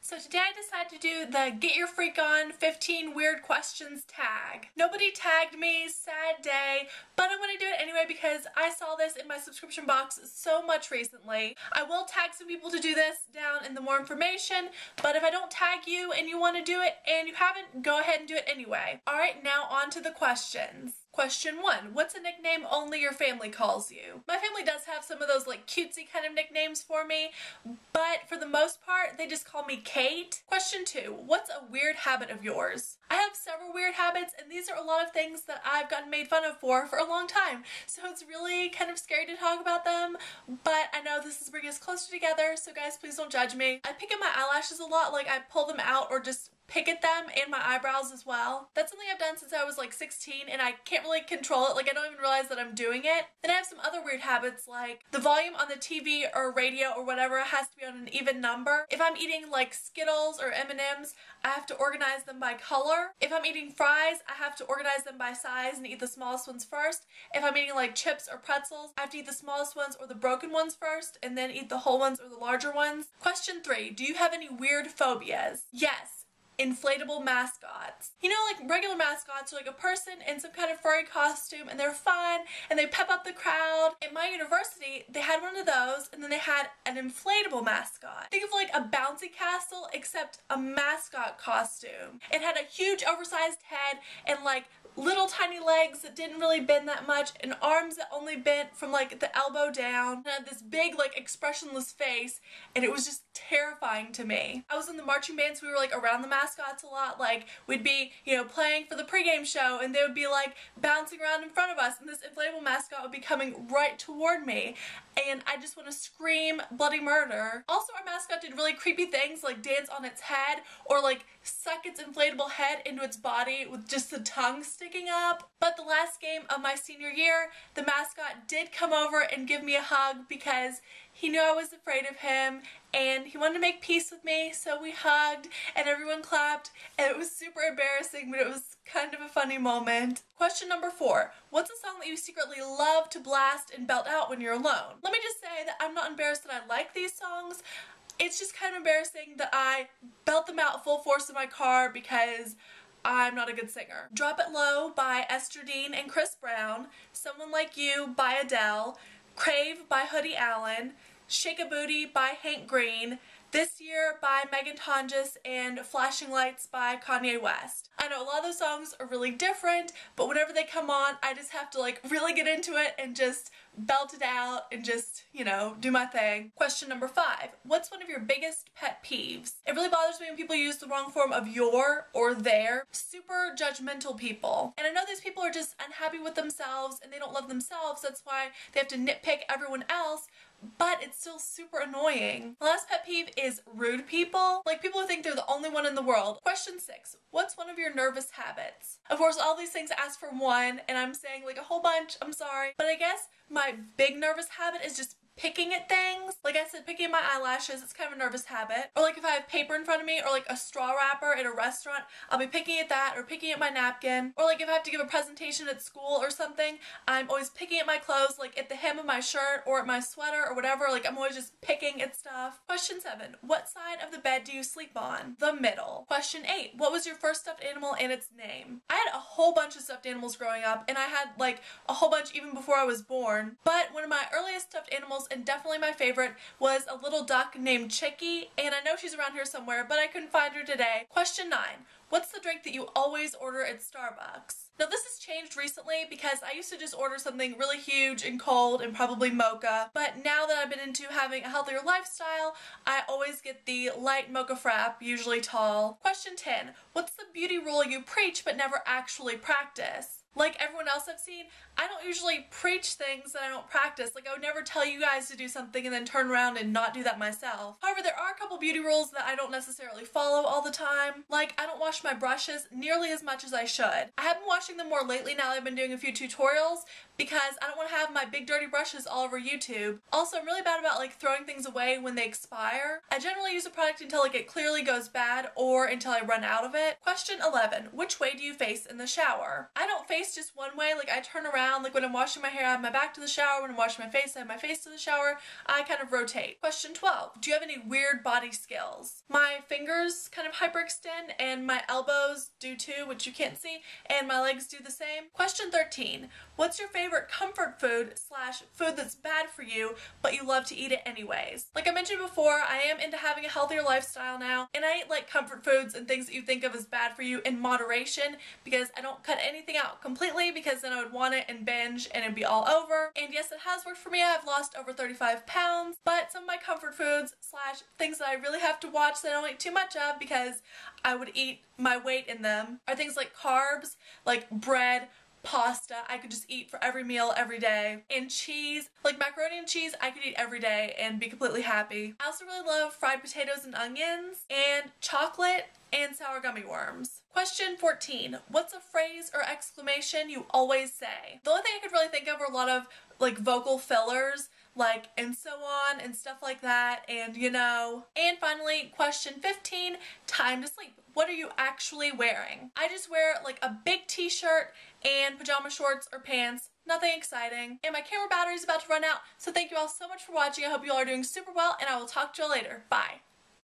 So today I decided to do the Get Your Freak On 15 Weird Questions tag. Nobody tagged me, sad day, but I'm going to do it anyway because I saw this in my subscription box so much recently. I will tag some people to do this down in the more information, but if I don't tag you and you want to do it and you haven't, go ahead and do it anyway. Alright, now on to the questions. Question 1. What's a nickname only your family calls you? My family does have some of those like cutesy kind of nicknames for me, but for the most part, they just call me Kate. Question 2. What's a weird habit of yours? I have several weird habits, and these are a lot of things that I've gotten made fun of for a long time, so it's really kind of scary to talk about them, but I know this is bringing us closer together, so guys, please don't judge me. I pick at my eyelashes a lot, like I pull them out or just pick at them, and my eyebrows as well. That's something I've done since I was like 16 and I can't really control it, like I don't even realize that I'm doing it. Then I have some other weird habits, like the volume on the TV or radio or whatever has to be on an even number. If I'm eating like Skittles or M&Ms, I have to organize them by color. If I'm eating fries, I have to organize them by size and eat the smallest ones first. If I'm eating like chips or pretzels, I have to eat the smallest ones or the broken ones first and then eat the whole ones or the larger ones. Question 3. Do you have any weird phobias? Yes. Inflatable mascots. You know, like regular mascots are like a person in some kind of furry costume and they're fun and they pep up the crowd. At my university, they had one of those and then they had an inflatable mascot. Think of like a bouncy castle except a mascot costume. It had a huge oversized head and like little tiny legs that didn't really bend that much and arms that only bent from like the elbow down. It had this big like expressionless face and it was just terrifying to me. I was in the marching band, so we were like around the mascots a lot. Like we'd be, you know, playing for the pregame show and they would be like bouncing around in front of us and this inflatable mascot would be coming right toward me and I just want to scream bloody murder. Also, our mascot did really creepy things like dance on its head or like suck its inflatable head into its body with just the tongue sticking up. But the last game of my senior year, the mascot did come over and give me a hug because he knew I was afraid of him and he wanted to make peace with me, so we hugged and everyone clapped and it was super embarrassing, but it was kind of a funny moment. Question number 4. What's a song that you secretly love to blast and belt out when you're alone? Let me just say that I'm not embarrassed that I like these songs. It's just kind of embarrassing that I belt them out full force in my car because I'm not a good singer. Drop It Low by Esther Dean and Chris Brown, Someone Like You by Adele, Crave by Hoodie Allen, Shake a Booty by Hank Green, This Year by Megan Tonjes, and Flashing Lights by Kanye West. I know a lot of those songs are really different, but whenever they come on, I just have to like really get into it and just belt it out and just, you know, do my thing. Question number 5. What's one of your biggest pet peeves? It really bothers me when people use the wrong form of your or their. Super judgmental people. And I know these people are just unhappy with themselves and they don't love themselves. That's why they have to nitpick everyone else. But it's still super annoying. The last pet peeve is rude people. Like people who think they're the only one in the world. Question 6. What's one of your nervous habits? Of course, all these things ask for one, and I'm saying like a whole bunch, I'm sorry. But I guess my big nervous habit is just picking at things. Like I said, picking at my eyelashes, it's kind of a nervous habit. Or like if I have paper in front of me or like a straw wrapper at a restaurant, I'll be picking at that or picking at my napkin. Or like if I have to give a presentation at school or something, I'm always picking at my clothes, like at the hem of my shirt or at my sweater or whatever. Like I'm always just picking at stuff. Question 7. What side of the bed do you sleep on? The middle. Question 8. What was your first stuffed animal and its name? I had a whole bunch of stuffed animals growing up, and I had like a whole bunch even before I was born. But one of my earliest stuffed animals, and definitely my favorite, was a little duck named Chicky, and I know she's around here somewhere, but I couldn't find her today. Question 9. What's the drink that you always order at Starbucks? Now this has changed recently because I used to just order something really huge and cold and probably mocha, but now that I've been into having a healthier lifestyle, I always get the light mocha frap, usually tall. Question 10. What's the beauty rule you preach but never actually practice? Like everyone else I've seen, I don't usually preach things that I don't practice. Like I would never tell you guys to do something and then turn around and not do that myself. However, there are a couple beauty rules that I don't necessarily follow all the time. Like I don't wash my brushes nearly as much as I should. I have been washing them more lately now that I've been doing a few tutorials because I don't want to have my big dirty brushes all over YouTube. Also, I'm really bad about like throwing things away when they expire. I generally use a product until like it clearly goes bad or until I run out of it. Question 11. Which way do you face in the shower? I don't face face just one way. Like I turn around, like when I'm washing my hair, I have my back to the shower. When I'm washing my face, I have my face to the shower. I kind of rotate. Question 12. Do you have any weird body skills? My fingers kind of hyperextend and my elbows do too, which you can't see, and my legs do the same. Question 13. What's your favorite comfort food / food that's bad for you, but you love to eat it anyways? Like I mentioned before, I am into having a healthier lifestyle now, and I eat like comfort foods and things that you think of as bad for you in moderation because I don't cut anything out completely because then I would want it and binge and it'd be all over. And yes, it has worked for me. I've lost over 35 pounds, but some of my comfort foods / things that I really have to watch that I don't eat too much of because I would eat my weight in them are things like carbs, like bread, pasta. I could just eat for every meal every day. And cheese, like macaroni and cheese, I could eat every day and be completely happy. I also really love fried potatoes and onions, and chocolate and sour gummy worms. Question 14. What's a phrase or exclamation you always say? The only thing I could really think of are a lot of like vocal fillers, like and so on and stuff like that, and you know. And finally, question 15, time to sleep. What are you actually wearing? I just wear like a big t-shirt and pajama shorts or pants. Nothing exciting. And my camera battery is about to run out, so thank you all so much for watching. I hope you all are doing super well, and I will talk to you all later. Bye.